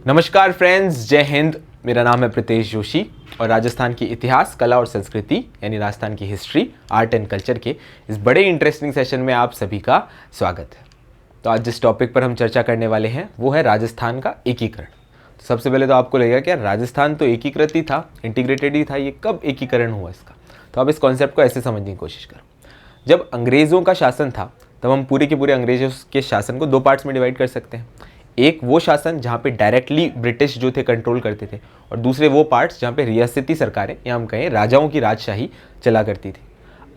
नमस्कार फ्रेंड्स, जय हिंद। मेरा नाम है प्रीतेश जोशी और राजस्थान की इतिहास, कला और संस्कृति यानी राजस्थान की हिस्ट्री, आर्ट एंड कल्चर के इस बड़े इंटरेस्टिंग सेशन में आप सभी का स्वागत है। तो आज जिस टॉपिक पर हम चर्चा करने वाले हैं वो है राजस्थान का एकीकरण। तो सबसे पहले तो आपको लगेगा कि यार राजस्थान तो एकीकृत ही था, इंटीग्रेटेड ही था, ये कब एकीकरण हुआ इसका? तो आप इस कॉन्सेप्ट को ऐसे समझने की कोशिश करो। जब अंग्रेज़ों का शासन था तब हम पूरे के पूरे अंग्रेज़ों के शासन को दो पार्ट्स में डिवाइड कर सकते हैं। एक वो शासन जहाँ पे डायरेक्टली ब्रिटिश जो थे कंट्रोल करते थे, और दूसरे वो पार्ट्स जहाँ पे रियासती सरकारें या हम कहें राजाओं की राजशाही चला करती थी।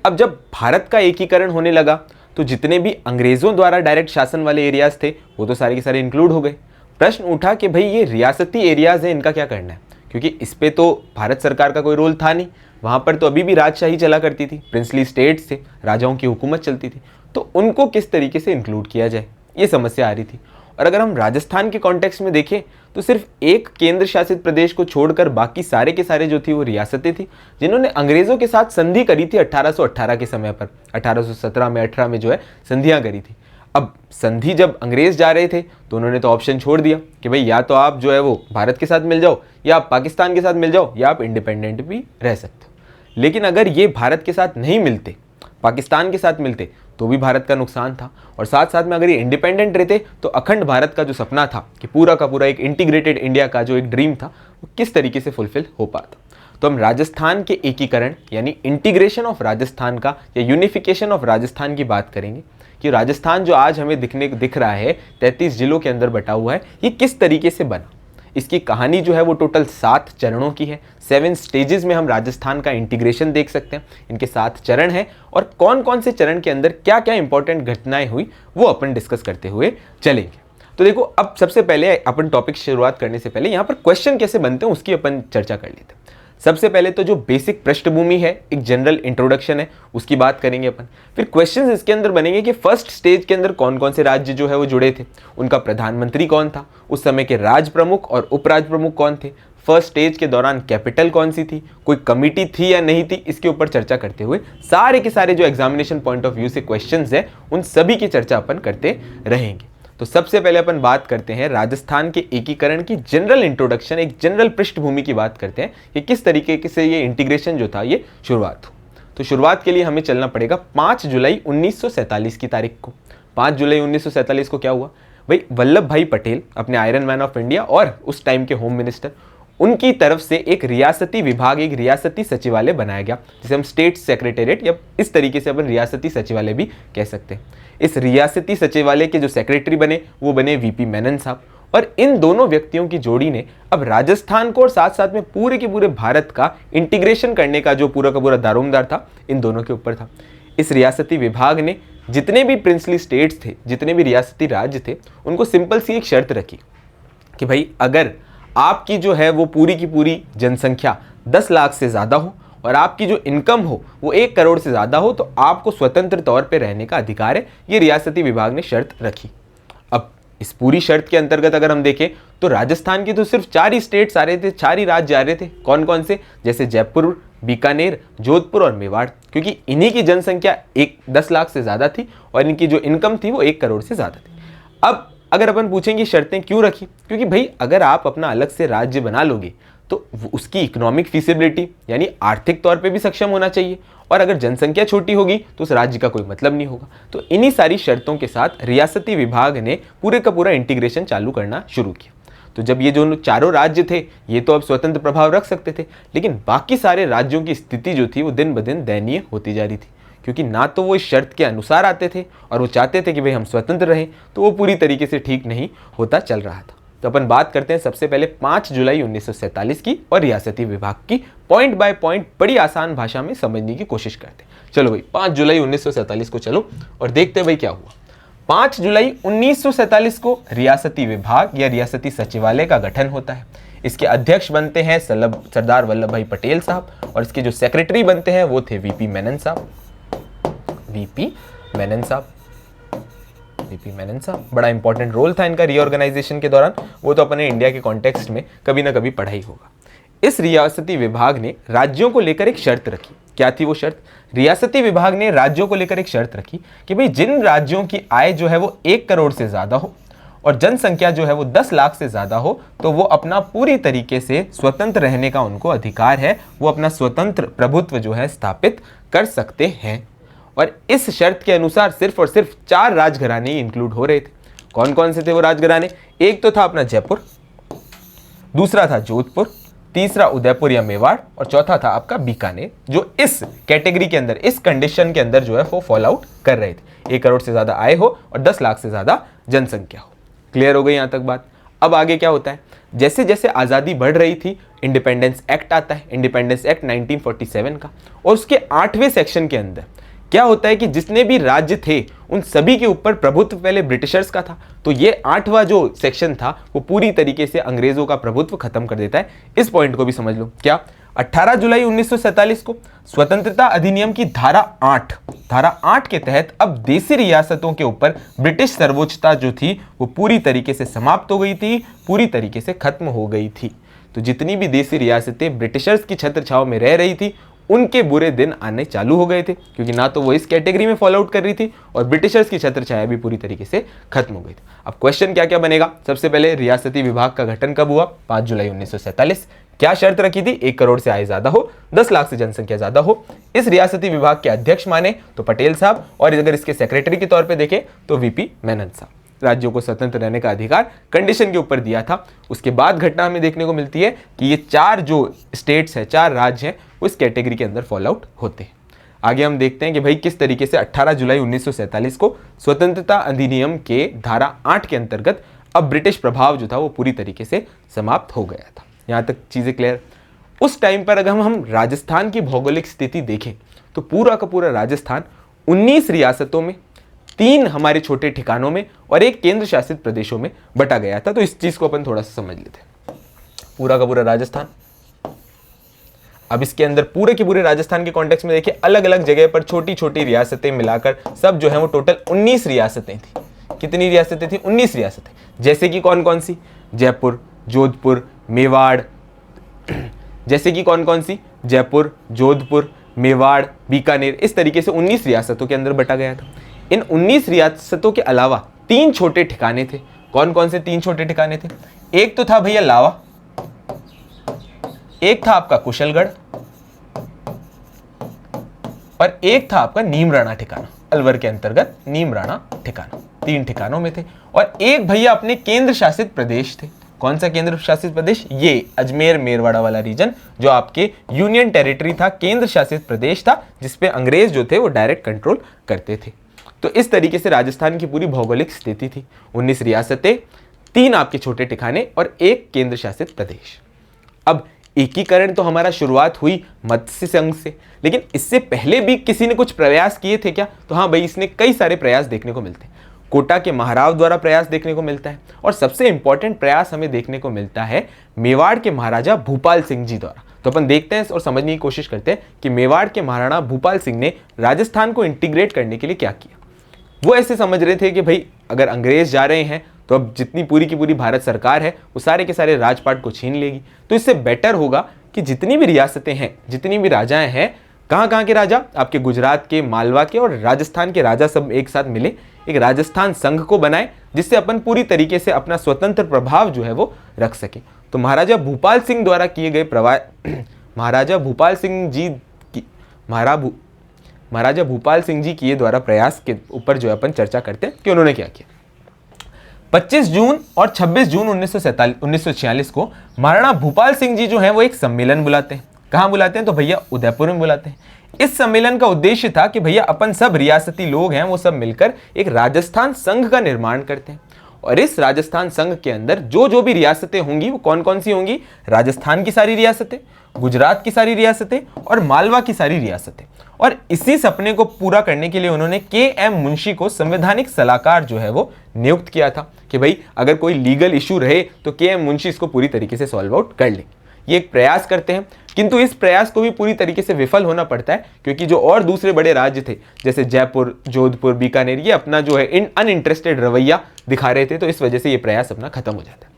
अब जब भारत का एकीकरण होने लगा तो जितने भी अंग्रेज़ों द्वारा डायरेक्ट शासन वाले एरियाज़ थे वो तो सारे के सारे इंक्लूड हो गए। प्रश्न उठा कि भाई ये रियासती एरियाज़ हैं, इनका क्या करना है? क्योंकि इस पर तो भारत सरकार का कोई रोल था नहीं, वहाँ पर तो अभी भी राजशाही चला करती थी, प्रिंसली स्टेट्स थे, राजाओं की हुकूमत चलती थी। तो उनको किस तरीके से इंक्लूड किया जाए, ये समस्या आ रही थी। और अगर हम राजस्थान के कॉन्टेक्स्ट में देखें तो सिर्फ एक केंद्र शासित प्रदेश को छोड़कर बाकी सारे के सारे जो थी वो रियासतें थी जिन्होंने अंग्रेज़ों के साथ संधि करी थी 1818 के समय पर। 1817 में 18 में जो है संधियाँ करी थी। अब संधि जब अंग्रेज़ जा रहे थे तो उन्होंने तो ऑप्शन छोड़ दिया कि भाई या तो आप जो है वो भारत के साथ मिल जाओ, या आप पाकिस्तान के साथ मिल जाओ, या आप इंडिपेंडेंट भी रह सकते हो। लेकिन अगर ये भारत के साथ नहीं मिलते, पाकिस्तान के साथ मिलते, तो भी भारत का नुकसान था। और साथ साथ में अगर ये इंडिपेंडेंट रहते तो अखंड भारत का जो सपना था कि पूरा का पूरा एक इंटीग्रेटेड इंडिया का जो एक ड्रीम था वो किस तरीके से फुलफिल हो पाता। तो हम राजस्थान के एकीकरण यानी इंटीग्रेशन ऑफ राजस्थान का या यूनिफिकेशन ऑफ राजस्थान की बात करेंगे कि राजस्थान जो आज हमें दिख रहा है 33 जिलों के अंदर बटा हुआ है, ये किस तरीके से बना। इसकी कहानी जो है वो टोटल 7 चरणों की है। 7 स्टेजेस में हम राजस्थान का इंटीग्रेशन देख सकते हैं। इनके 7 चरण हैं और कौन कौन से चरण के अंदर क्या क्या इंपॉर्टेंट घटनाएं हुई वो अपन डिस्कस करते हुए चलेंगे। तो देखो, अब सबसे पहले अपन टॉपिक शुरुआत करने से पहले यहाँ पर क्वेश्चन कैसे बनते हैं उसकी अपन चर्चा कर लेते हैं। सबसे पहले तो जो बेसिक पृष्ठभूमि है, एक जनरल इंट्रोडक्शन है, उसकी बात करेंगे अपन। फिर क्वेश्चंस इसके अंदर बनेंगे कि फर्स्ट स्टेज के अंदर कौन कौन से राज्य जो है वो जुड़े थे, उनका प्रधानमंत्री कौन था, उस समय के राज प्रमुख और उपराज प्रमुख कौन थे, फर्स्ट स्टेज के दौरान कैपिटल कौन सी थी, कोई कमिटी थी या नहीं थी, इसके ऊपर चर्चा करते हुए सारे के सारे जो एग्जामिनेशन पॉइंट ऑफ व्यू से क्वेश्चंस है उन सभी की चर्चा अपन करते रहेंगे। तो सबसे पहले अपन बात करते हैं राजस्थान के एकीकरण की जनरल इंट्रोडक्शन, एक जनरल पृष्ठभूमि की बात करते हैं कि किस तरीके से ये इंटीग्रेशन जो था ये शुरुआत हो। तो शुरुआत के लिए हमें चलना पड़ेगा 5 जुलाई 1947 की तारीख को। 5 जुलाई 1947 को क्या हुआ भाई? वल्लभ भाई पटेल, अपने आयरन मैन ऑफ इंडिया और उस टाइम के होम मिनिस्टर, उनकी तरफ से एक रियासती विभाग, एक रियासती सचिवालय बनाया गया, जिसे हम स्टेट सेक्रेटेरिएट या इस तरीके से अपन रियासती सचिवालय भी कह सकते हैं। इस रियासती सचिवालय के जो सेक्रेटरी बने वो बने वीपी मेनन साहब। और इन दोनों व्यक्तियों की जोड़ी ने अब राजस्थान को और साथ साथ में पूरे के पूरे भारत का इंटीग्रेशन करने का जो पूरा का पूरा दारोमदार था इन दोनों के ऊपर था। इस रियासती विभाग ने जितने भी प्रिंसली स्टेट्स थे, जितने भी रियासती राज्य थे, उनको सिंपल सी एक शर्त रखी कि भाई अगर आपकी जो है वो पूरी की पूरी जनसंख्या 10 लाख से ज़्यादा हो और आपकी जो इनकम हो वो 1 करोड़ से ज़्यादा हो तो आपको स्वतंत्र तौर पे रहने का अधिकार है। ये रियासती विभाग ने शर्त रखी। अब इस पूरी शर्त के अंतर्गत अगर हम देखें तो राजस्थान की तो सिर्फ 4 ही स्टेट्स आ रहे थे, 4 ही राज्य आ रहे थे। कौन कौन से? जैसे जयपुर, बीकानेर, जोधपुर और मेवाड़, क्योंकि इन्हीं की जनसंख्या 10 लाख से ज़्यादा थी और इनकी जो इनकम थी वो 1 करोड़ से ज़्यादा थी। अब अगर अपन पूछेंगे शर्तें क्यों रखी, क्योंकि भाई अगर आप अपना अलग से राज्य बना लोगे तो उसकी इकोनॉमिक फिजिबिलिटी यानी आर्थिक तौर पे भी सक्षम होना चाहिए, और अगर जनसंख्या छोटी होगी तो उस राज्य का कोई मतलब नहीं होगा। तो इन्हीं सारी शर्तों के साथ रियासती विभाग ने पूरे का पूरा इंटीग्रेशन चालू करना शुरू किया। तो जब ये जो चारों राज्य थे ये तो अब स्वतंत्र प्रभाव रख सकते थे, लेकिन बाकी सारे राज्यों की स्थिति जो थी वो दिन ब दिन दयनीय होती जा रही थी, क्योंकि ना तो वो इस शर्त के अनुसार आते थे और वो चाहते थे कि भाई हम स्वतंत्र रहें, तो वो पूरी तरीके से ठीक नहीं होता चल रहा था। तो अपन बात करते हैं सबसे पहले 5 जुलाई 1947 की और रियासती विभाग की। पॉइंट बाय पॉइंट बड़ी आसान भाषा में समझने की कोशिश करते हैं। चलो भाई 5 जुलाई 1947 को चलो और देखते हैं भाई क्या हुआ। 5 जुलाई 1947 को रियासती विभाग या रियासती सचिवालय का गठन होता है। इसके अध्यक्ष बनते हैं सरदार वल्लभ भाई पटेल साहब और इसके जो सेक्रेटरी बनते हैं वो थे वीपी मेनन साहब। वीपी मेनन साहब बड़ा इंपॉर्टेंट रोल था इनका रीऑर्गेनाइजेशन के दौरान, वो तो अपने इंडिया के कॉन्टेक्स्ट में कभी ना कभी पढ़ा ही होगा। इस रियासती विभाग ने राज्यों को लेकर एक शर्त रखी। क्या थी वो शर्त? रियासती विभाग ने राज्यों को लेकर एक शर्त रखी कि भाई जिन राज्यों की आय जो है वो 1 करोड़ से ज़्यादा हो और जनसंख्या जो है वो 10 लाख से ज़्यादा हो तो वो अपना पूरी तरीके से स्वतंत्र रहने का उनको अधिकार है, वो अपना स्वतंत्र प्रभुत्व जो है स्थापित कर सकते हैं। और इस शर्त के अनुसार सिर्फ और सिर्फ 4 राजघराने ही इंक्लूड हो रहे थे। कौन कौन से थे वो राजघराने? एक तो था अपना जयपुर, दूसरा था जोधपुर, तीसरा उदयपुर या मेवाड़ और चौथा था आपका बीकानेर, जो इस कैटेगरी के अंदर, इस कंडीशन के अंदर जो है वो फॉल आउट कर रहे थे। 1 करोड़ से ज्यादा आय हो और 10 लाख से ज्यादा जनसंख्या हो। क्लियर हो गई यहां तक बात? अब आगे क्या होता है, जैसे जैसे आज़ादी बढ़ रही थी इंडिपेंडेंस एक्ट आता है, इंडिपेंडेंस एक्ट 1947 का, और उसके 8वें सेक्शन के अंदर क्या होता है कि जितने भी राज्य थे उन सभी के ऊपर प्रभुत्व पहले ब्रिटिशर्स का था, तो ये 8वां जो सेक्शन था वो पूरी तरीके से अंग्रेजों का प्रभुत्व खत्म कर देता है। इस पॉइंट को भी समझ लो। क्या? 18 जुलाई 1947 को स्वतंत्रता अधिनियम की धारा 8 के तहत अब देसी रियासतों के ऊपर ब्रिटिश सर्वोच्चता जो थी वो पूरी तरीके से समाप्त हो गई थी, पूरी तरीके से खत्म हो गई थी। तो जितनी भी देसी रियासतें ब्रिटिशर्स की छत्र छाव में रह रही थी उनके बुरे दिन आने चालू हो गए थे, क्योंकि ना तो वो इस कैटेगरी में फॉलो आउट कर रही थी और ब्रिटिशर्स की छत्र छाया भी पूरी तरीके से खत्म हो गई थी। अब क्वेश्चन क्या क्या बनेगा? सबसे पहले रियासती विभाग का गठन कब हुआ? 5 जुलाई 1947। क्या शर्त रखी थी? 1 करोड़ से आय ज्यादा हो, 10 लाख से जनसंख्या ज्यादा हो। इस रियासती विभाग के अध्यक्ष माने तो पटेल साहब, और अगर इसके सेक्रेटरी के तौर पर देखें तो वीपी मेनन साहब। राज्यों को स्वतंत्र रहने का अधिकार कंडीशन के ऊपर दिया था। उसके बाद घटना हमें देखने को मिलती है कि ये 4 जो स्टेट्स हैं, 4 राज्य हैं, वो इस कैटेगरी के अंदर फॉल आउट होते हैं। आगे हम देखते हैं कि भाई किस तरीके से 18 जुलाई 1947 को स्वतंत्रता अधिनियम के धारा 8 के अंतर्गत अब ब्रिटिश प्रभाव जो था वो पूरी तरीके से समाप्त हो गया था। यहां तक चीजें क्लियर? उस टाइम पर अगर हम राजस्थान की भौगोलिक स्थिति देखें तो पूरा का पूरा राजस्थान 19 रियासतों में, 3 हमारे छोटे ठिकानों में और 1 केंद्र शासित प्रदेशों में बटा गया था। तो इस चीज को अपन थोड़ा सा समझ लेते हैं। पूरा का पूरा राजस्थान, अब इसके अंदर पूरे के पूरे राजस्थान के कॉन्टेक्स्ट में देखिए अलग अलग जगह पर छोटी छोटी रियासतें मिलाकर सब जो है वो टोटल 19 रियासतें थी। कितनी रियासतें थी? 19 रियासतें। जैसे कि कौन कौन सी? जयपुर, जोधपुर, मेवाड़। जैसे कि कौन कौन सी? जयपुर, जोधपुर, मेवाड़, बीकानेर। इस तरीके से 19 रियासतों के अंदर बटा गया था। इन 19 रियासतों के अलावा 3 छोटे ठिकाने थे। कौन कौन से 3 छोटे ठिकाने थे? एक तो था भैया लावा, एक था आपका कुशलगढ़ और एक था आपका नीमराणा ठिकाना। अलवर के अंतर्गत नीमराणा ठिकाना। 3 ठिकानों में थे। और एक भैया अपने केंद्र शासित प्रदेश थे। कौन सा केंद्र शासित प्रदेश? ये अजमेर मेरवाड़ा वाला रीजन जो आपके यूनियन टेरिटरी था, केंद्र शासित प्रदेश था, जिसपे अंग्रेज जो थे वो डायरेक्ट कंट्रोल करते थे। तो इस तरीके से राजस्थान की पूरी भौगोलिक स्थिति थी। 19 रियासतें, 3 आपके छोटे ठिकाने और 1 केंद्र शासित प्रदेश। अब एकीकरण तो हमारा शुरुआत हुई मत्स्य संघ से, लेकिन इससे पहले भी किसी ने कुछ प्रयास किए थे क्या? तो हाँ भाई, इसने कई सारे प्रयास देखने को मिलते हैं। कोटा के महाराव द्वारा प्रयास देखने को मिलता है और सबसे इंपॉर्टेंट प्रयास हमें देखने को मिलता है मेवाड़ के महाराजा भूपाल सिंह जी द्वारा। तो अपन देखते हैं और समझने की कोशिश करते हैं कि मेवाड़ के महाराणा भूपाल सिंह ने राजस्थान को इंटीग्रेट करने के लिए क्या किया। वो ऐसे समझ रहे थे कि भाई अगर अंग्रेज जा रहे हैं तो अब जितनी पूरी की पूरी भारत सरकार है वो सारे के सारे राजपाट को छीन लेगी, तो इससे बेटर होगा कि जितनी भी रियासतें हैं, जितनी भी राजाएं हैं, कहाँ के राजा? आपके गुजरात के, मालवा के और राजस्थान के राजा सब एक साथ मिले, एक राजस्थान संघ को बनाए, जिससे अपन पूरी तरीके से अपना स्वतंत्र प्रभाव जो है वो रख सके। तो महाराजा भूपाल सिंह द्वारा किए गए महाराजा भूपाल सिंह जी के द्वारा प्रयास के ऊपर जो है अपन चर्चा करते हैं कि उन्होंने क्या किया। 25 जून और 26 जून 1946 को महाराणा भूपाल सिंह जी जो है वो एक सम्मेलन बुलाते हैं। कहाँ बुलाते हैं? तो भैया उदयपुर में बुलाते हैं। इस सम्मेलन का उद्देश्य था कि भैया अपन सब रियासती लोग हैं वो सब मिलकर एक राजस्थान संघ का निर्माण करते हैं, और इस राजस्थान संघ के अंदर जो भी रियासतें होंगी वो कौन कौन सी होंगी? राजस्थान की सारी रियासतें, गुजरात की सारी रियासतें और मालवा की सारी रियासतें। और इसी सपने को पूरा करने के लिए उन्होंने के.एम. मुंशी को संवैधानिक सलाहकार जो है वो नियुक्त किया था कि भाई अगर कोई लीगल इशू रहे तो के.एम. मुंशी इसको पूरी तरीके से सॉल्व आउट कर लेंगे। ये एक प्रयास करते हैं, किंतु इस प्रयास को भी पूरी तरीके से विफल होना पड़ता है, क्योंकि जो और दूसरे बड़े राज्य थे जैसे जयपुर, जोधपुर, बीकानेर, ये अपना जो है अनइंटरेस्टेड रवैया दिखा रहे थे, तो इस वजह से ये प्रयास अपना खत्म हो जाता है।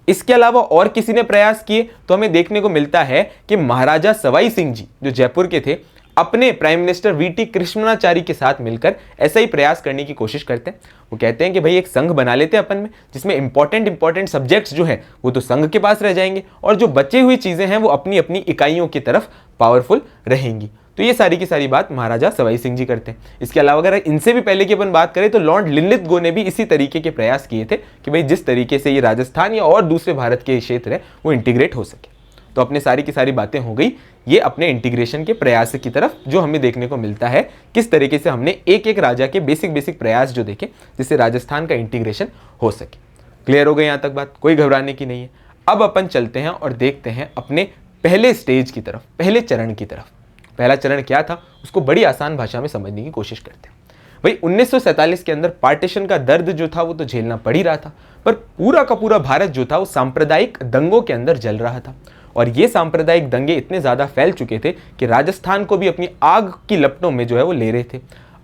इसके अलावा और किसी ने प्रयास किए तो हमें देखने को मिलता है कि महाराजा सवाई सिंह जी जो जयपुर के थे, अपने प्राइम मिनिस्टर वीटी कृष्णमाचारी के साथ मिलकर ऐसा ही प्रयास करने की कोशिश करते हैं। वो कहते हैं कि भाई एक संघ बना लेते हैं अपन में, जिसमें इंपॉर्टेंट सब्जेक्ट्स जो हैं वो तो संघ के पास रह जाएंगे और जो बची हुई चीजें हैं वो अपनी अपनी इकाइयों की तरफ पावरफुल रहेंगी। तो ये सारी की सारी बात महाराजा सवाई सिंह जी करते हैं। इसके अलावा अगर इनसे भी पहले की अपन बात करें तो लॉर्ड लिनलिथ ने भी इसी तरीके के प्रयास किए थे कि भाई जिस तरीके से ये राजस्थान या और दूसरे भारत के क्षेत्र है वो इंटीग्रेट हो सके। तो अपने सारी की सारी बातें हो गई ये अपने इंटीग्रेशन के प्रयास की तरफ, जो हमें देखने को मिलता है किस तरीके से हमने एक एक राजा के बेसिक प्रयास जो देखे जिससे राजस्थान का इंटीग्रेशन हो सके। क्लियर हो गई यहाँ तक बात, कोई घबराने की नहीं है। अब अपन चलते हैं और देखते हैं अपने पहले स्टेज की तरफ, पहले चरण की तरफ। पहला चरण क्या था उसको बड़ी आसान भाषा में समझने की कोशिश करते हैं। भाई 1947 के अंदर पार्टीशन का दर्द जो था वो तो झेलना पड़ ही रहा था, पर पूरा का पूरा भारत जो था वो सांप्रदायिक दंगों के अंदर जल रहा था और ये सांप्रदायिक दंगे इतने ज़्यादा फैल चुके थे कि राजस्थान को भी अपनी आग की लपटों में जो है वो ले रहे थे।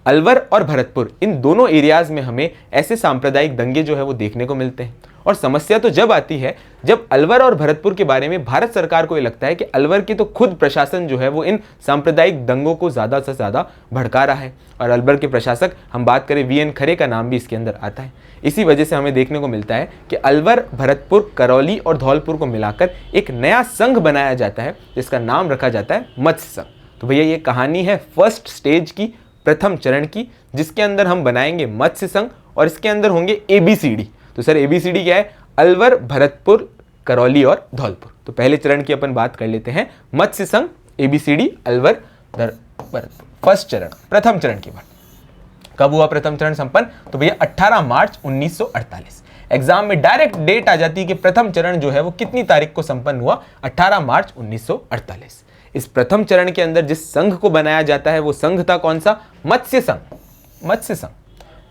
अलवर और भरतपुर इन दोनों एरियाज में हमें ऐसे सांप्रदायिक दंगे जो है वो देखने को मिलते हैं और समस्या तो जब आती है जब अलवर और भरतपुर के बारे में भारत सरकार को ये लगता है कि अलवर की तो खुद प्रशासन जो है वो इन सांप्रदायिक दंगों को ज़्यादा से ज़्यादा भड़का रहा है और अलवर के प्रशासक हम बात करें वीएन खरे का नाम भी इसके अंदर आता है। इसी वजह से हमें देखने को मिलता है कि अलवर, भरतपुर, करौली और धौलपुर को मिलाकर एक नया संघ बनाया जाता है जिसका नाम रखा जाता है मत्स्य संघ। तो भैया ये कहानी है फर्स्ट स्टेज की, प्रथम चरण की, जिसके अंदर हम बनाएंगे मत्स्य संघ और इसके अंदर होंगे ABCD। तो सर ABCD क्या है? अलवर, भरतपुर, करौली और धौलपुर। तो पहले चरण की अपन बात कर लेते हैं, मत्स्य संघ, ABCD, अलवर, भरतपुर। फर्स्ट चरण, प्रथम चरण की बात कब हुआ प्रथम चरण संपन्न? तो भैया 18 मार्च 1948। एग्जाम में डायरेक्ट डेट आ जाती है कि प्रथम चरण जो है वो कितनी तारीख को संपन्न हुआ? 18 मार्च 1948। इस प्रथम चरण के अंदर जिस संघ को बनाया जाता है वो संघ था कौन सा? मत्स्य संघ। मत्स्य संघ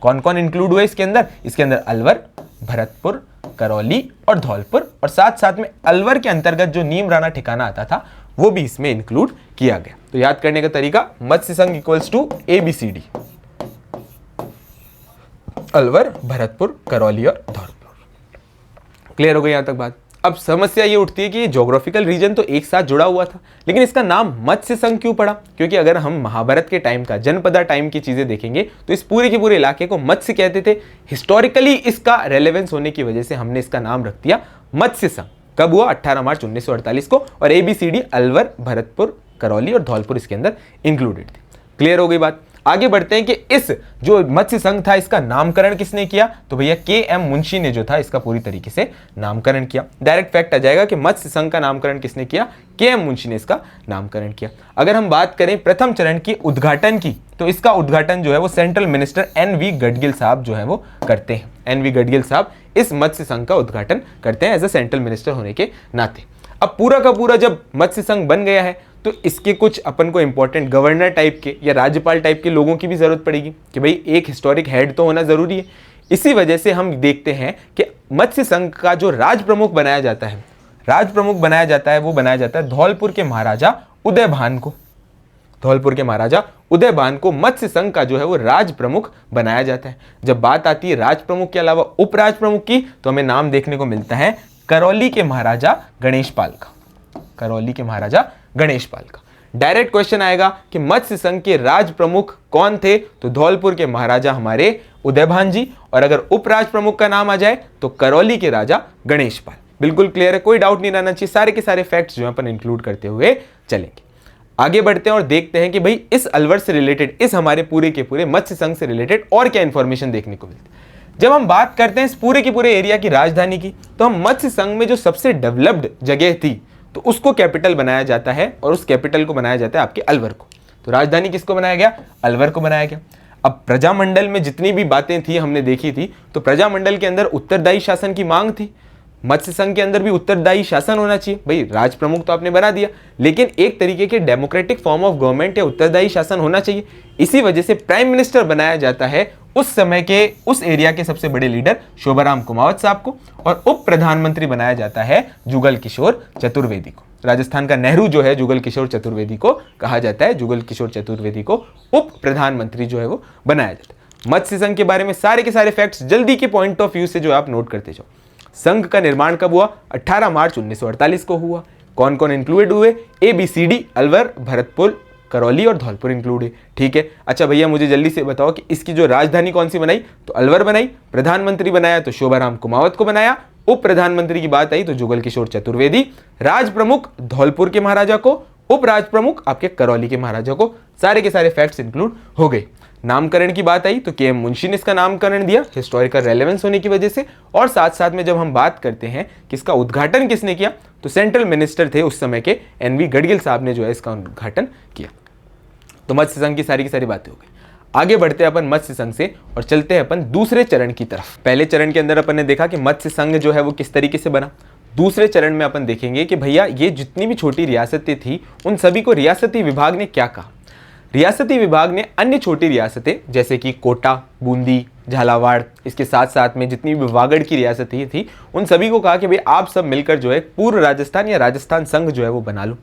कौन कौन इंक्लूड हुए इसके अंदर? इसके अंदर अलवर, भरतपुर, करौली और धौलपुर और साथ साथ में अलवर के अंतर्गत जो नीम राणा ठिकाना आता था वो भी इसमें इंक्लूड किया गया। तो याद करने का तरीका, Matsya Sangh equals to ABCD, Alwar, Bharatpur, Karauli और धौलपुर। क्लियर हो गई यहां तक बात? अब समस्या ये उठती है कि ये ज्योग्राफिकल रीजन तो एक साथ जुड़ा हुआ था, लेकिन इसका नाम मत्स्य संघ क्यों पड़ा? क्योंकि अगर हम महाभारत के टाइम का, जनपदा टाइम की चीजें देखेंगे तो इस पूरे के पूरे इलाके को मत्स्य कहते थे। हिस्टोरिकली इसका रेलेवेंस होने की वजह से हमने इसका नाम रख दिया मत्स्य संघ। कब हुआ? 18 मार्च 1948 को। और ABCD अलवर, भरतपुर, करौली और धौलपुर इसके अंदर इंक्लूडेड थे। क्लियर हो गई बात? आगे बढ़ते हैं कि इस जो मत्स्य संघ था इसका नामकरण किसने किया? तो भैया KM मुंशी ने जो था इसका पूरी तरीके से नामकरण किया। डायरेक्ट फैक्ट आ जाएगा कि मत्स्य संघ का नामकरण किसने किया? KM मुंशी ने इसका नामकरण किया। अगर हम बात करें प्रथम चरण की उद्घाटन की, तो इसका उद्घाटन जो है वो सेंट्रल मिनिस्टर NV गडगिल साहब जो है वो करते हैं। NV गडगिल साहब इस मत्स्य संघ का उद्घाटन करते हैं एज ए सेंट्रल मिनिस्टर होने के नाते। अब पूरा का पूरा जब मत्स्य संघ बन गया है तो इसके कुछ अपन को इंपॉर्टेंट गवर्नर टाइप के या राज्यपाल टाइप के लोगों की भी जरूरत पड़ेगी कि भाई एक हिस्टोरिक हेड तो होना जरूरी है। इसी वजह से हम देखते हैं कि मत्स्य संघ का जो राज प्रमुख बनाया जाता है, वो बनाया जाता है धौलपुर के महाराजा उदयभान को। धौलपुर के महाराजा उदयभान को मत्स्य संघ का जो है वो राज प्रमुख बनाया जाता है। जब बात आती है राज प्रमुख के अलावा उपराज प्रमुख की, तो हमें नाम देखने को मिलता है करौली के महाराजा गणेश पाल का। करौली के महाराजा गणेश पाल का। डायरेक्ट क्वेश्चन आएगा कि मत्स्य संघ के राज प्रमुख कौन थे? तो धौलपुर के महाराजा हमारे उदयभान जी, और अगर उपराज प्रमुख का नाम आ जाए तो करौली के राजा गणेश पाल। बिल्कुल क्लियर है, कोई डाउट नहीं रहना चाहिए। सारे के सारे फैक्ट्स जो अपन इंक्लूड करते हुए चलेंगे। आगे बढ़ते हैं और देखते हैं कि भाई इस अलवर से रिलेटेड, इस हमारे पूरे के पूरे मत्स्य संघ से रिलेटेड और क्या इंफॉर्मेशन देखने को मिलती है। जब हम बात करते हैं इस पूरे के पूरे एरिया की राजधानी की, तो हम मत्स्य संघ में जो सबसे डेवलप्ड जगह थी तो उसको कैपिटल बनाया जाता है और उस कैपिटल को बनाया जाता है आपके अलवर को। तो राजधानी किसको बनाया गया? अलवर को बनाया गया। अब प्रजामंडल में जितनी भी बातें थी हमने देखी थी, तो प्रजामंडल के अंदर उत्तरदायी शासन की मांग थी। मत्स्य संघ के अंदर भी उत्तरदायी शासन होना चाहिए। भाई राज प्रमुख तो आपने बना दिया, लेकिन एक तरीके के डेमोक्रेटिक फॉर्म ऑफ गवर्नमेंट या उत्तरदायी शासन होना चाहिए। इसी वजह से प्राइम मिनिस्टर बनाया जाता है उस समय के, उस एरिया के सबसे बड़े लीडर शोभाराम कुमावत साहब को, और उप प्रधानमंत्री बनाया जाता है जुगल किशोर चतुर्वेदी को। राजस्थान का नेहरू जो है जुगल किशोर चतुर्वेदी को कहा जाता है। जुगल किशोर चतुर्वेदी को उप प्रधानमंत्री जो है वो बनाया जाता है। मत्स्य संघ के बारे में सारे के सारे फैक्ट्स जल्दी के पॉइंट ऑफ व्यू से जो आप नोट करते जाओ। संघ का निर्माण कब हुआ? 18 मार्च 1948 को हुआ। कौन कौन इंक्लूडेड हुए? ABCD अलवर, भरतपुर, करौली और धौलपुर इंक्लूड है। ठीक है, अच्छा भैया मुझे जल्दी से बताओ कि इसकी जो राजधानी कौन सी बनाई, तो अलवर बनाई। प्रधानमंत्री बनाया तो शोभाराम कुमावत को बनाया। उप प्रधानमंत्री की बात आई तो जुगल किशोर चतुर्वेदी। राज प्रमुख धौलपुर के महाराजा को, उप राज प्रमुख आपके करौली के महाराजा को। सारे के सारे फैक्ट्स इंक्लूड हो गए। नामकरण की बात आई तो के एम मुंशी ने इसका नामकरण दिया हिस्टोरिकल रेलेवेंस होने की वजह से। और साथ साथ में जब हम बात करते हैं कि इसका उद्घाटन किसने किया, तो सेंट्रल मिनिस्टर थे उस समय के एनवी गडगिल साहब ने जो है इसका उद्घाटन किया। तो मत्स्य संघ की सारी बातें हो गई। आगे बढ़ते हैं अपन मत्स्य संघ से और चलते हैं अपन दूसरे चरण की तरफ। पहले चरण के अंदर अपन ने देखा कि मत्स्य संघ जो है वो किस तरीके से बना। दूसरे चरण में अपन देखेंगे कि भैया ये जितनी भी छोटी रियासतें थी उन सभी को रियासती विभाग ने क्या कहा। रियासती विभाग ने अन्य छोटी रियासतें जैसे कि कोटा, बूंदी, झालावाड़, इसके साथ साथ में जितनी भी वागड़ की रियासतें थी उन सभी को कहा कि भाई आप सब मिलकर जो है पूर्व राजस्थान या राजस्थान संघ जो है वो बना लो।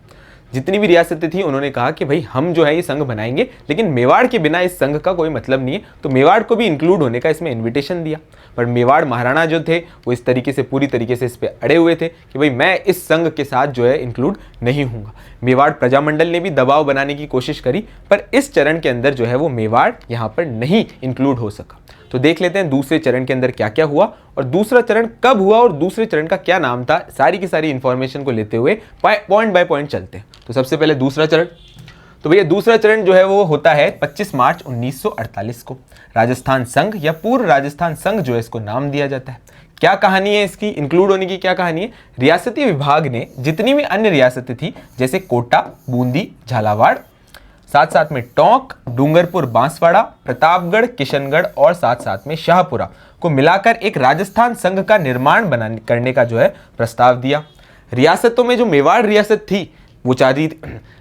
जितनी भी रियासतें थी उन्होंने कहा कि भाई हम जो है ये संघ बनाएंगे, लेकिन मेवाड़ के बिना इस संघ का कोई मतलब नहीं है। तो मेवाड़ को भी इंक्लूड होने का इसमें इन्विटेशन दिया। पर मेवाड़ महाराणा जो थे वो इस तरीके से पूरी तरीके से इस पर अड़े हुए थे कि भाई मैं इस संघ के साथ जो है इंक्लूड नहीं हूँगा। मेवाड़ प्रजामंडल ने भी दबाव बनाने की कोशिश करी, पर इस चरण के अंदर जो है वो मेवाड़ यहाँ पर नहीं इंक्लूड हो सका। तो देख लेते हैं दूसरे चरण के अंदर क्या क्या हुआ और दूसरा चरण कब हुआ और दूसरे चरण का क्या नाम था। सारी की सारी इंफॉर्मेशन को लेते हुए पॉइंट बाय पॉइंट चलते हैं। तो सबसे पहले दूसरा चरण, तो भैया दूसरा चरण जो है वो होता है 25 मार्च 1948 को। राजस्थान संघ या पूर्व राजस्थान संघ जो है इसको नाम दिया जाता है। क्या कहानी है इसकी इंक्लूड होने की, क्या कहानी है। रियासती विभाग ने जितनी भी अन्य रियासतें थी जैसे कोटा, बूंदी, झालावाड़, साथ साथ में टोंक, डूंगरपुर, बांसवाड़ा, प्रतापगढ़, किशनगढ़ और साथ साथ में शाहपुरा को मिलाकर एक राजस्थान संघ का निर्माण करने का जो है प्रस्ताव दिया। रियासतों में जो मेवाड़ रियासत थी वो चाहती थी,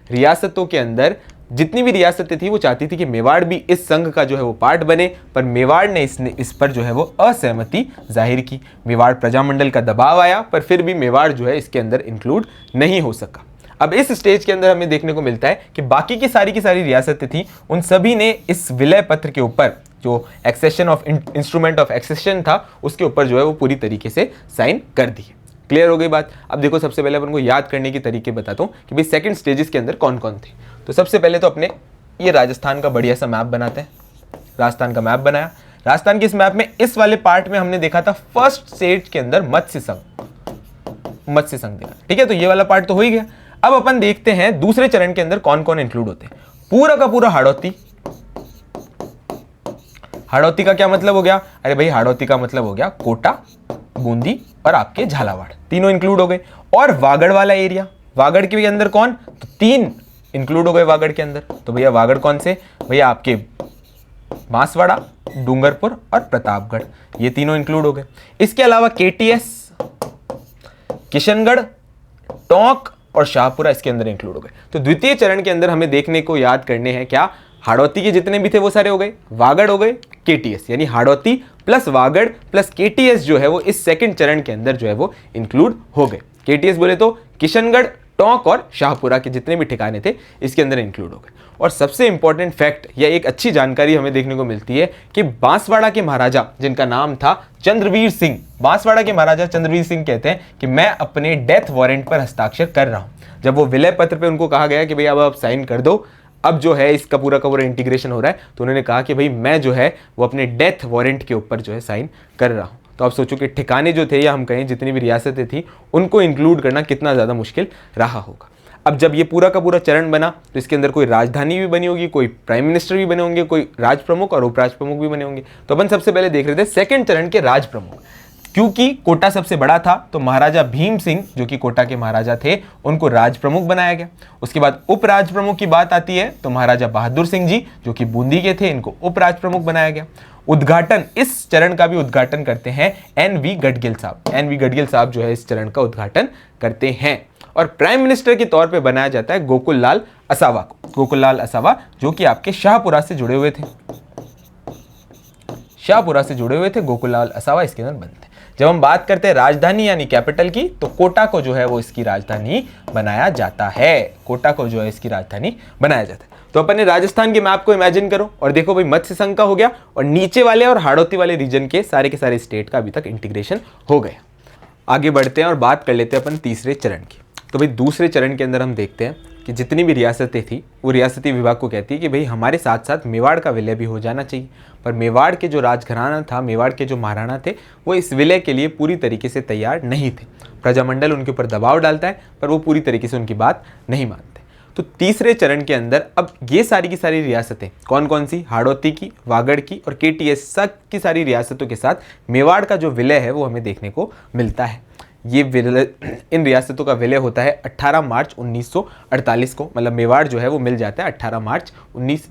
रियासतों के अंदर जितनी भी रियासतें थी वो चाहती थी कि मेवाड़ भी इस संघ का जो है वो पार्ट बने, पर मेवाड़ ने इस पर जो है वो असहमति जाहिर की। मेवाड़ प्रजामंडल का दबाव आया पर फिर भी मेवाड़ जो है इसके अंदर इंक्लूड नहीं हो सका। अब इस स्टेज के अंदर हमें देखने को मिलता है कि बाकी की सारी रियासतें थी उन सभी ने इस विलय पत्र के ऊपर जो accession of instrument of accession था उसके ऊपर जो है वो पूरी तरीके से साइन कर दिए। क्लियर हो गई बात। अब देखो सबसे पहले अपन को याद करने के तरीके बताता हूँ कि भाई सेकंड स्टेजेस के अंदर कौन कौन थे। तो सबसे पहले तो अपने ये राजस्थान का बढ़िया सा मैप बनाते हैं। राजस्थान का मैप बनाया। राजस्थान के इस मैप में इस वाले पार्ट में हमने देखा था फर्स्ट स्टेज के अंदर मत्स्य संघ देना। ठीक है, तो ये वाला पार्ट तो हो ही गया। अब अपन देखते हैं दूसरे चरण के अंदर कौन कौन इंक्लूड होते हैं। पूरा का पूरा हाड़ौती। हाड़ौती का क्या मतलब हो गया, अरे भाई हाड़ौती का मतलब हो गया कोटा, बूंदी और आपके झालावाड़, तीनों इंक्लूड हो गए। और वागड़ वाला एरिया, वागड़ के अंदर कौन, तो 3 इंक्लूड हो गए वागड़ के अंदर। तो भैया वागड़ कौन से, भैया आपके बांसवाड़ा, डूंगरपुर और प्रतापगढ़, ये तीनों इंक्लूड हो गए। इसके अलावा केटीएस, किशनगढ़, टोंक और शाहपुरा इसके अंदर इंक्लूड हो गए। तो द्वितीय चरण के अंदर हमें देखने को याद करने हैं क्या, हाड़ौती के जितने भी थे वो सारे हो गए, वागड़ हो गए, केटीएस, यानी Hadoti plus Vagad plus KTS जो है वो इस सेकंड चरण के अंदर जो है वो इंक्लूड हो गए। केटीएस बोले तो किशनगढ़, टोंक और शाहपुरा के जितने भी ठिकाने थे इसके अंदर इंक्लूड हो गए। और सबसे इंपॉर्टेंट फैक्ट या एक अच्छी जानकारी हमें देखने को मिलती है कि बांसवाड़ा के महाराजा जिनका नाम था चंद्रवीर सिंह, बांसवाड़ा के महाराजा चंद्रवीर सिंह कहते हैं कि मैं अपने डेथ वारंट पर हस्ताक्षर कर रहा हूं। जब वो विलय पत्र पे उनको कहा गया कि भाई अब आप साइन कर दो, अब जो है इसका पूरा का पूरा इंटीग्रेशन हो रहा है, तो उन्होंने कहा कि भाई मैं जो है वो अपने डेथ वारंट के ऊपर जो है साइन कर रहा हूं। तो आप सोचो कि ठिकाने जो थे या हम कहें जितनी भी रियासतें थी उनको इंक्लूड करना कितना ज़्यादा मुश्किल रहा होगा। अब जब ये पूरा का पूरा चरण बना तो इसके अंदर कोई राजधानी भी बनी होगी, कोई प्राइम मिनिस्टर भी बने होंगे, कोई राज प्रमुख और उपराज प्रमुख भी बने होंगे। तो अपन सबसे पहले देख रहे थे सेकंड चरण के राज प्रमुख। क्योंकि कोटा सबसे बड़ा था तो महाराजा भीम सिंह जो कि कोटा के महाराजा थे उनको राज प्रमुख बनाया गया। उसके बाद उप राज प्रमुख की बात आती है तो महाराजा बहादुर सिंह जी जो कि बूंदी के थे इनको उप राज प्रमुख बनाया गया। उद्घाटन, इस चरण का भी उद्घाटन करते हैं एनवी गडगिल साहब। एनवी गडगिल साहब जो है इस चरण का उद्घाटन करते हैं। और प्राइम मिनिस्टर के तौर पे बनाया जाता है गोकुल लाल असावा को। गोकुल लाल असावा जो कि आपके शाहपुरा से जुड़े हुए थे, शाहपुरा से जुड़े हुए थे गोकुल लाल असावा इसके अंदर बनते। जब हम बात करते हैं राजधानी यानी कैपिटल की तो कोटा को जो है वो इसकी राजधानी बनाया जाता है। कोटा को जो है इसकी राजधानी बनाया जाता है। तो अपन ने राजस्थान के मैप को इमेजिन करो और देखो भाई मत्स्य संघ का हो गया और नीचे वाले और हाड़ौती वाले रीजन के सारे स्टेट का अभी तक इंटीग्रेशन हो गया। आगे बढ़ते हैं और बात कर लेते हैं अपन तीसरे चरण की। तो भाई दूसरे चरण के अंदर हम देखते हैं कि जितनी भी रियासतें थी वो रियासती विभाग को कहती है कि भाई हमारे साथ साथ मेवाड़ का विलय भी हो जाना चाहिए। पर मेवाड़ के जो राजघराना था, मेवाड़ के जो महाराणा थे, वो इस विलय के लिए पूरी तरीके से तैयार नहीं थे। प्रजामंडल उनके ऊपर दबाव डालता है पर वो पूरी तरीके से उनकी बात नहीं मानते। तो तीसरे चरण के अंदर अब ये सारी की सारी रियासतें कौन कौन सी, हाड़ौती की, वागड़ की और केटीएस, सब की सारी रियासतों के साथ मेवाड़ का जो विलय है वो हमें देखने को मिलता है। ये विलय, इन रियासतों का विलय होता है 18 मार्च 1948 को, मतलब मेवाड़ जो है वो मिल जाता है 18 मार्च 19।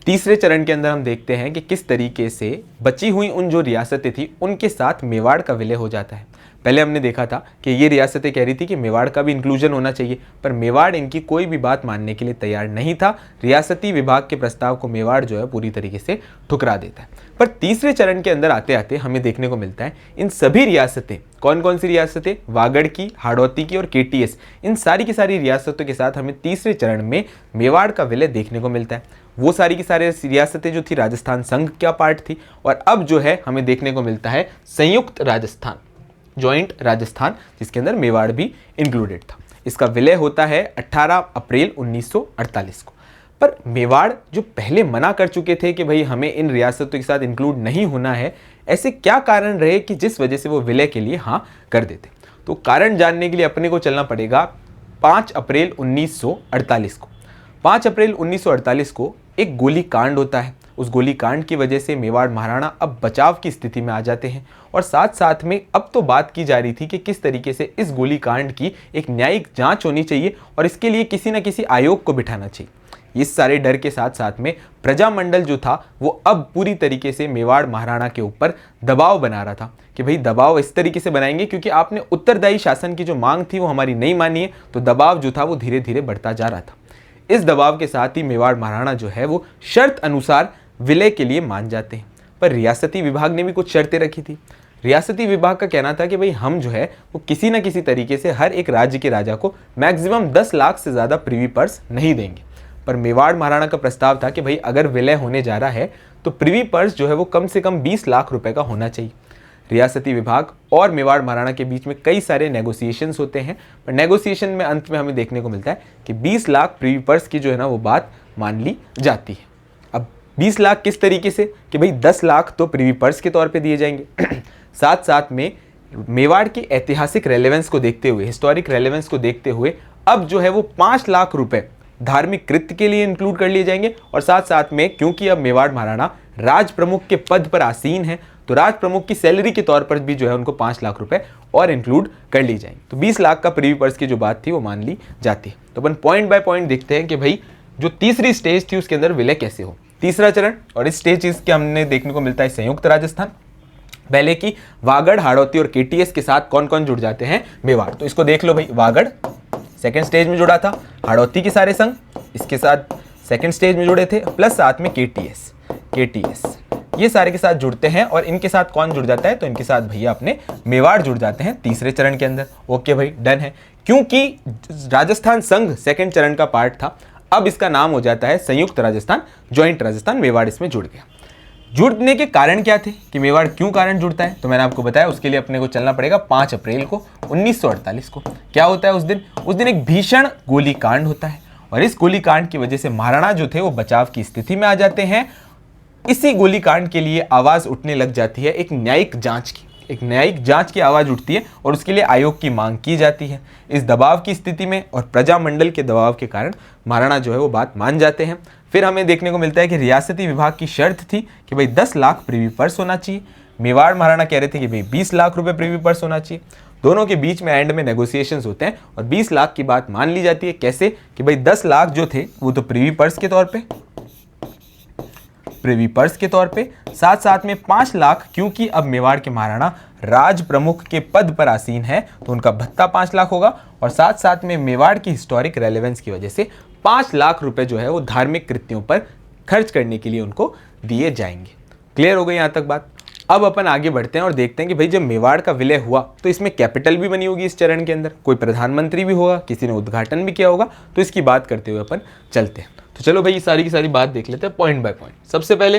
तीसरे चरण के अंदर हम देखते हैं कि किस तरीके से बची हुई उन जो रियासतें थी उनके साथ मेवाड़ का विलय हो जाता है। पहले हमने देखा था कि ये रियासतें कह रही थी कि मेवाड़ का भी इंक्लूजन होना चाहिए, पर मेवाड़ इनकी कोई भी बात मानने के लिए तैयार नहीं था। रियासती विभाग के प्रस्ताव को मेवाड़ जो है पूरी तरीके से ठुकरा देता है। पर तीसरे चरण के अंदर आते आते हमें देखने को मिलता है इन सभी रियासतें, कौन कौन सी रियासतें, वागड़ की, हाड़ौती की और केटीएस, इन सारी की सारी रियासतों के साथ हमें तीसरे चरण में मेवाड़ का विलय देखने को मिलता है। वो सारी की सारी रियासतें जो थी राजस्थान संघ का पार्ट थी, और अब जो है हमें देखने को मिलता है संयुक्त राजस्थान, जॉइंट राजस्थान, जिसके अंदर मेवाड़ भी इंक्लूडेड था। इसका विलय होता है 18 अप्रैल 1948 को। पर मेवाड़ जो पहले मना कर चुके थे कि भाई हमें इन रियासतों के साथ इंक्लूड नहीं होना है, ऐसे क्या कारण रहे कि जिस वजह से वो विलय के लिए हाँ कर देते? तो कारण जानने के लिए अपने को चलना पड़ेगा 5 अप्रैल 1948 को। 5 अप्रैल 1948 को एक गोली कांड होता है। उस गोली कांड की वजह से मेवाड़ महाराणा अब बचाव की स्थिति में आ जाते हैं, और साथ साथ में अब तो बात की जा रही थी कि किस तरीके से इस गोली कांड की एक न्यायिक जांच होनी चाहिए और इसके लिए किसी न किसी आयोग को बिठाना चाहिए। इस सारे डर के साथ साथ में प्रजामंडल जो था वो अब पूरी तरीके से मेवाड़ महाराणा के ऊपर दबाव बना रहा था कि भाई दबाव इस तरीके से बनाएंगे क्योंकि आपने उत्तरदायी शासन की जो मांग थी वो हमारी नहीं मानी है। तो दबाव जो था वो धीरे धीरे बढ़ता जा रहा था। इस दबाव के साथ ही मेवाड़ महाराणा जो है वो शर्त अनुसार विलय के लिए मान जाते हैं। पर रियासती विभाग ने भी कुछ शर्तें रखी थी। रियासती विभाग का कहना था कि भाई हम जो है वो किसी न किसी तरीके से हर एक राज्य के राजा को मैक्सिमम 10 लाख से ज़्यादा प्रिवी पर्स नहीं देंगे। पर मेवाड़ महाराणा का प्रस्ताव था कि भाई अगर विलय होने जा रहा है तो प्रिवी पर्स जो है वो कम से कम 20 लाख रुपए का होना चाहिए। रियासती विभाग और मेवाड़ महाराणा के बीच में कई सारे नेगोशिएशंस होते हैं, पर नेगोशिएशन में अंत में हमें देखने को मिलता है कि 20 लाख प्रिवी पर्स की जो है ना वो बात मान ली जाती है। अब 20 लाख किस तरीके से कि भाई 10 लाख तो प्रिवी पर्स के तौर पे दिए जाएंगे साथ साथ में मेवाड़ की ऐतिहासिक रेलेवेंस को देखते हुए, हिस्टोरिक रेलेवेंस को देखते हुए अब जो है वो 5 लाख रुपए धार्मिक कृत्य के लिए इंक्लूड कर लिए जाएंगे। और साथ साथ में क्योंकि अब मेवाड़ महाराणा राज प्रमुख के पद पर आसीन है तो राज प्रमुख की सैलरी के तौर पर भी जो है उनको 5 लाख रुपए और इंक्लूड कर ली जाएंगे। तो 20 लाख का प्रिवी पर्स की जो बात थी वो मान ली जाती है। तो अपन पॉइंट बाय पॉइंट देखते हैं कि भाई जो तीसरी स्टेज थी उसके अंदर विलय कैसे हो। तीसरा चरण, और इस स्टेज के हमने देखने को मिलता है संयुक्त राजस्थान। पहले की वागड़, हाड़ौती और केटीएस के साथ कौन कौन जुड़ जाते हैं? मेवाड़। तो इसको देख लो भाई, वागड़ सेकेंड स्टेज में जुड़ा था, हाड़ौती के सारे संघ इसके साथ सेकेंड स्टेज में जुड़े थे, प्लस साथ में केटीएस ये सारे के साथ जुड़ते हैं। और इनके साथ कौन जुड़ जाता है? तो इनके साथ भैया अपने मेवाड़ जुड़ जाते हैं तीसरे चरण के अंदर। ओके भाई, डन है। क्योंकि राजस्थान संघ सेकेंड चरण का पार्ट था, अब इसका नाम हो जाता है संयुक्त राजस्थान, जॉइंट राजस्थान। मेवाड़ इसमें जुड़ गया। जुड़ने के कारण क्या थे कि मेवाड़ क्यों कारण जुड़ता है? तो मैंने आपको बताया, उसके लिए अपने को चलना पड़ेगा 5 अप्रैल को 1948 को। क्या होता है उस दिन एक भीषण गोलीकांड होता है, और इस गोलीकांड की वजह से महाराणा जो थे वो बचाव की स्थिति में आ जाते हैं। इसी गोलीकांड के लिए आवाज उठने लग जाती है एक न्यायिक जांच की आवाज उठती है, और उसके लिए आयोग की मांग की जाती है। इस दबाव की स्थिति में और प्रजामंडल के दबाव के कारण महाराणा जो है वो बात मान जाते हैं। फिर हमें देखने को मिलता है कि रियासती विभाग की शर्त थी कि भाई 10 लाख प्रिवी पर्स होना चाहिए। मेवाड़ महाराणा कह रहे थे कि भाई 20 लाख रुपए प्रिवी पर्स होना चाहिए। दोनों के बीच में एंड में नेगोशिएशंस होते हैं और 20 लाख की बात मान ली जाती है। कैसे कि भाई 10 लाख जो थे वो तो प्रिवी पर्स के तौर पे, साथ साथ में 5 लाख क्योंकि अब मेवाड़ के महाराणा राज प्रमुख के पद पर आसीन है तो उनका भत्ता 5 लाख होगा, और साथ साथ में मेवाड़ की हिस्टोरिक रेलेवेंस की वजह से 5 लाख रुपए जो है वो धार्मिक कृत्यों पर खर्च करने के लिए उनको दिए जाएंगे। क्लियर हो गई यहाँ तक बात? अब अपन आगे बढ़ते हैं और देखते हैं कि भाई जब मेवाड़ का विलय हुआ तो इसमें कैपिटल भी बनी होगी। इस चरण के अंदर कोई प्रधानमंत्री भी होगा, किसी ने उद्घाटन भी किया होगा, तो इसकी बात करते हुए अपन चलते हैं। तो चलो भाई सारी की सारी बात देख लेते हैं पॉइंट बाय पॉइंट। सबसे पहले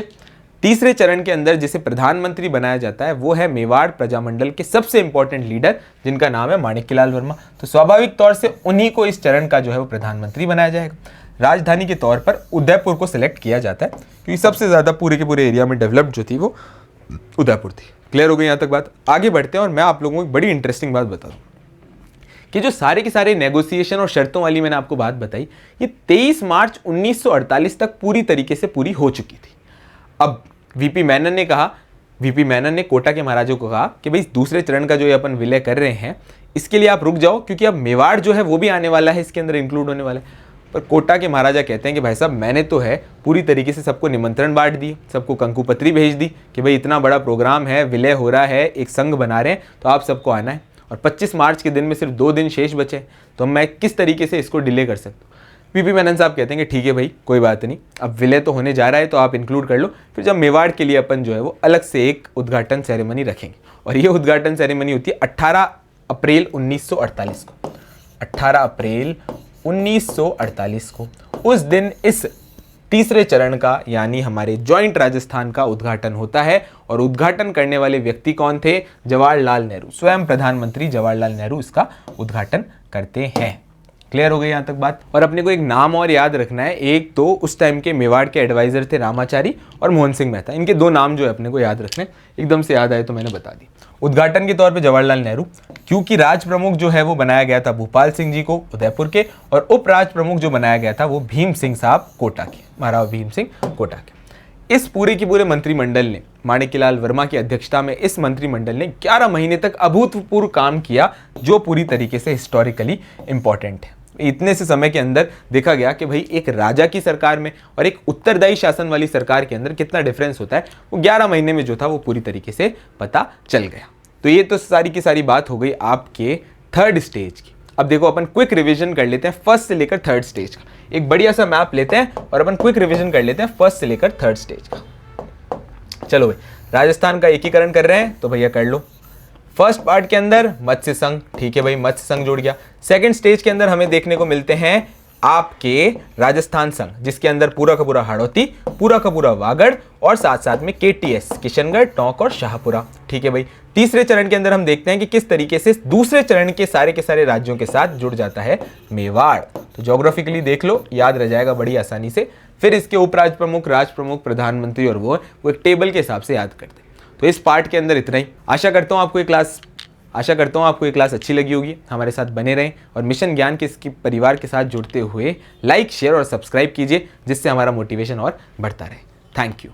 तीसरे चरण के अंदर जिसे प्रधानमंत्री बनाया जाता है वो है मेवाड़ प्रजामंडल के सबसे इंपॉर्टेंट लीडर, जिनका नाम है माणिक्यलाल वर्मा। तो स्वाभाविक तौर से उन्हीं को इस चरण का जो है वो प्रधानमंत्री बनाया जाएगा। राजधानी के तौर पर उदयपुर को सिलेक्ट किया जाता है क्योंकि सबसे ज़्यादा पूरे के पूरे एरिया में डेवलप्ड जो थी वो उदयपुर थी। क्लियर हो गई यहाँ तक बात? आगे बढ़ते हैं और मैं आप लोगों को एक बड़ी इंटरेस्टिंग बात बता दूँ कि जो सारे के सारे नेगोशिएशन और शर्तों वाली मैंने आपको बात बताई, ये 23 मार्च 1948 तक पूरी तरीके से पूरी हो चुकी थी। अब वीपी मेनन ने कोटा के महाराजों को कहा कि भाई दूसरे चरण का जो ये अपन विलय कर रहे हैं इसके लिए आप रुक जाओ, क्योंकि अब मेवाड़ जो है वो भी आने वाला है, इसके अंदर इंक्लूड होने वाला है। पर कोटा के महाराजा कहते हैं कि भाई साहब मैंने तो है पूरी तरीके से सबको निमंत्रण बांट दिए, सबको कंकुपत्री भेज दी कि भाई इतना बड़ा प्रोग्राम है, विलय हो रहा है, एक संघ बना रहे हैं, तो आप सबको आना है। और 25 मार्च के दिन में सिर्फ 2 दिन शेष बचे, तो मैं किस तरीके से इसको डिले कर सकता हूँ? वीपी मेनन साहब कहते हैं कि ठीक है भाई कोई बात नहीं, अब विलय तो होने जा रहा है तो आप इंक्लूड कर लो। फिर जब मेवाड़ के लिए अपन जो है वो अलग से एक उद्घाटन सेरेमनी रखेंगे, और ये उद्घाटन सेरेमनी होती है 18 अप्रैल 1948 को। 18 अप्रैल 1948 को उस दिन इस तीसरे चरण का यानी हमारे जॉइंट राजस्थान का उद्घाटन होता है। और उद्घाटन करने वाले व्यक्ति कौन थे? जवाहरलाल नेहरू, स्वयं प्रधानमंत्री जवाहरलाल नेहरू इसका उद्घाटन करते हैं। क्लियर हो गई यहाँ तक बात? और अपने को एक नाम और याद रखना है, एक तो उस टाइम के मेवाड़ के एडवाइजर थे रामाचारी और मोहन सिंह मेहता, इनके 2 नाम जो है अपने को याद रखने, एकदम से याद आए तो मैंने बता दी। उद्घाटन के तौर पे जवाहरलाल नेहरू, क्योंकि राज प्रमुख जो है वो बनाया गया था भूपाल सिंह जी को उदयपुर के, और उप राज प्रमुख जो बनाया गया था वो भीम सिंह साहब कोटा के, महाराव भीम सिंह कोटा के। इस पूरे के पूरे मंत्रिमंडल ने, माणिक्यलाल वर्मा की अध्यक्षता में इस मंत्रिमंडल ने 11 महीने तक अभूतपूर्व काम किया, जो पूरी तरीके से हिस्टोरिकली इंपॉर्टेंट है। इतने से समय के अंदर देखा गया कि भाई एक राजा की सरकार में और एक उत्तरदायी शासन वाली सरकार के अंदर कितना डिफरेंस होता है, वो 11 महीने में जो था वो पूरी तरीके से पता चल गया। तो ये तो सारी की सारी बात हो गई आपके 3rd स्टेज की। अब देखो अपन क्विक रिवीजन कर लेते हैं 1st से लेकर 3rd स्टेज का। एक बढ़िया सा मैप लेते हैं और अपन क्विक रिवीजन कर लेते हैं 1st से लेकर 3rd स्टेज का। चलो भाई, राजस्थान का एकीकरण कर रहे हैं तो भैया कर लो। फर्स्ट पार्ट के अंदर मत्स्य संघ, ठीक है भाई, मत्स्य संघ जुड़ गया। सेकंड स्टेज के अंदर हमें देखने को मिलते हैं आपके राजस्थान संघ, जिसके अंदर पूरा का पूरा हाड़ौती, पूरा का पूरा वागड़ और साथ साथ में केटीएस, किशनगढ़, टोंक और शाहपुरा, ठीक है भाई। तीसरे चरण के अंदर हम देखते हैं कि किस तरीके से दूसरे चरण के सारे राज्यों के साथ जुड़ जाता है मेवाड़। तो ज्योग्राफिकली देख लो, याद रह जाएगा बड़ी आसानी से। फिर इसके उपराज प्रमुख, राज प्रमुख, प्रधानमंत्री और वो एक टेबल के हिसाब से याद करते हैं। तो इस पार्ट के अंदर इतना ही। आशा करता हूँ आपको ये क्लास अच्छी लगी होगी। हमारे साथ बने रहें और मिशन ज्ञान के इसके परिवार के साथ जुड़ते हुए लाइक, शेयर और सब्सक्राइब कीजिए, जिससे हमारा मोटिवेशन और बढ़ता रहे। Thank you.